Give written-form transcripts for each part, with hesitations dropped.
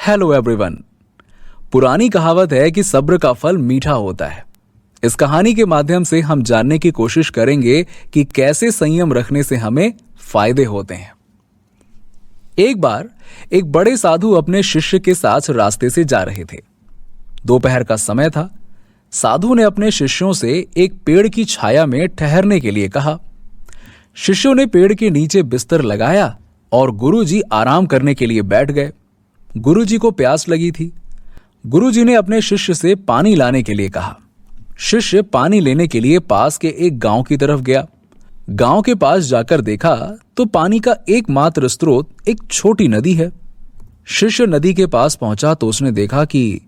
Hello everyone. पुरानी कहावत है कि सब्र का फल मीठा होता है। इस कहानी के माध्यम से हम जानने की कोशिश करेंगे कि कैसे संयम रखने से हमें फायदे होते हैं। एक बार एक बड़े साधु अपने शिष्य के साथ रास्ते से जा रहे थे। दोपहर का समय था। साधु ने अपने शिष्यों से एक पेड़ की छाया में ठहरने के लिए कहा। शिष्यों ने पेड़ के नीचे बिस्तर लगाया और गुरुजी आराम करने के लिए बैठ गए। गुरुजी को प्यास लगी थी। गुरुजी ने अपने शिष्य से पानी लाने के लिए कहा। शिष्य पानी लेने के लिए पास के एक गांव की तरफ गया। गांव के पास जाकर देखा तो पानी का एकमात्र स्रोत एक छोटी नदी है। शिष्य नदी के पास पहुंचा तो उसने देखा कि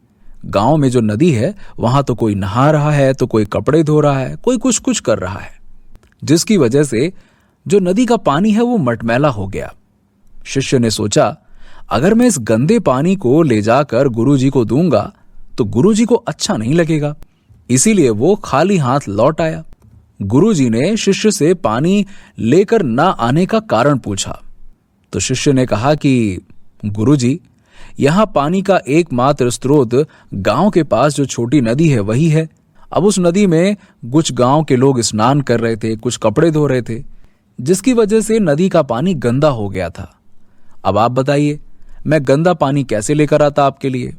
गांव में जो नदी है वहां तो कोई नहा रहा है, तो कोई कपड़े धो रहा है, कोई कुछ कुछ कर रहा है, जिसकी वजह से जो नदी का पानी है वो मटमैला हो गया। शिष्य ने सोचा, अगर मैं इस गंदे पानी को ले जाकर गुरुजी को दूंगा तो गुरुजी को अच्छा नहीं लगेगा। इसीलिए वो खाली हाथ लौट आया। गुरुजी ने शिष्य से पानी लेकर ना आने का कारण पूछा तो शिष्य ने कहा कि गुरुजी, यहां पानी का एकमात्र स्रोत गांव के पास जो छोटी नदी है वही है। अब उस नदी में कुछ गांव के लोग स्नान कर रहे थे, कुछ कपड़े धो रहे थे, जिसकी वजह से नदी का पानी गंदा हो गया था। अब आप बताइए, मैं गंदा पानी कैसे लेकर आता आपके लिए?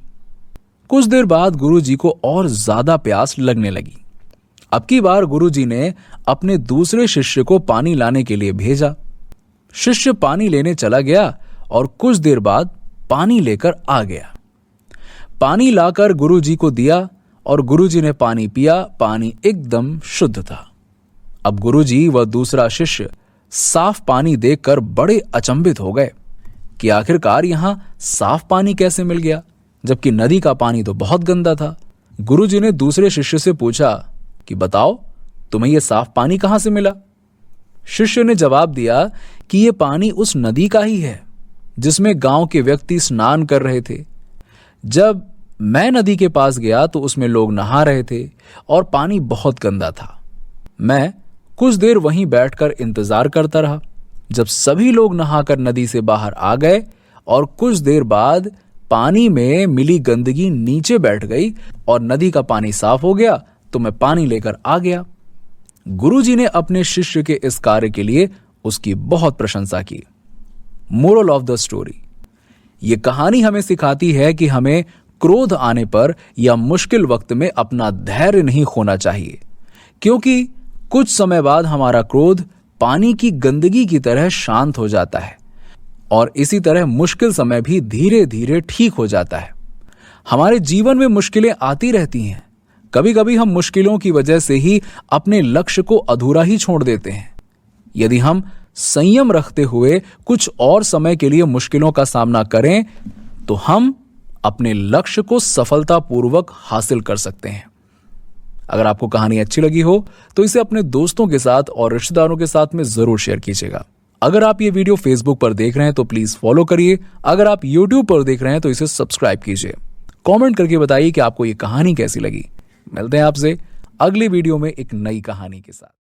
कुछ देर बाद गुरुजी को और ज्यादा प्यास लगने लगी। अब की बार गुरुजी ने अपने दूसरे शिष्य को पानी लाने के लिए भेजा। शिष्य पानी लेने चला गया और कुछ देर बाद पानी लेकर आ गया। पानी लाकर गुरुजी को दिया और गुरुजी ने पानी पिया। पानी एकदम शुद्ध था। अब गुरुजी व दूसरा शिष्य साफ पानी देखकर बड़े अचंभित हो गए कि आखिरकार यहां साफ पानी कैसे मिल गया, जबकि नदी का पानी तो बहुत गंदा था। गुरुजी ने दूसरे शिष्य से पूछा कि बताओ, तुम्हें यह साफ पानी कहां से मिला? शिष्य ने जवाब दिया कि यह पानी उस नदी का ही है जिसमें गांव के व्यक्ति स्नान कर रहे थे। जब मैं नदी के पास गया तो उसमें लोग नहा रहे थे और पानी बहुत गंदा था। मैं कुछ देर वहीं बैठकर इंतजार करता रहा। जब सभी लोग नहाकर नदी से बाहर आ गए और कुछ देर बाद पानी में मिली गंदगी नीचे बैठ गई और नदी का पानी साफ हो गया तो मैं पानी लेकर आ गया। गुरुजी ने अपने शिष्य के इस कार्य के लिए उसकी बहुत प्रशंसा की। मोरल ऑफ द स्टोरी, यह कहानी हमें सिखाती है कि हमें क्रोध आने पर या मुश्किल वक्त में अपना धैर्य नहीं खोना चाहिए, क्योंकि कुछ समय बाद हमारा क्रोध पानी की गंदगी की तरह शांत हो जाता है और इसी तरह मुश्किल समय भी धीरे धीरे ठीक हो जाता है। हमारे जीवन में मुश्किलें आती रहती हैं। कभी कभी हम मुश्किलों की वजह से ही अपने लक्ष्य को अधूरा ही छोड़ देते हैं। यदि हम संयम रखते हुए कुछ और समय के लिए मुश्किलों का सामना करें तो हम अपने लक्ष्य को सफलतापूर्वक हासिल कर सकते हैं। अगर आपको कहानी अच्छी लगी हो तो इसे अपने दोस्तों के साथ और रिश्तेदारों के साथ में जरूर शेयर कीजिएगा। अगर आप ये वीडियो फेसबुक पर देख रहे हैं तो प्लीज फॉलो करिए। अगर आप यूट्यूब पर देख रहे हैं तो इसे सब्सक्राइब कीजिए। कमेंट करके बताइए कि आपको ये कहानी कैसी लगी। मिलते हैं आपसे अगली वीडियो में एक नई कहानी के साथ।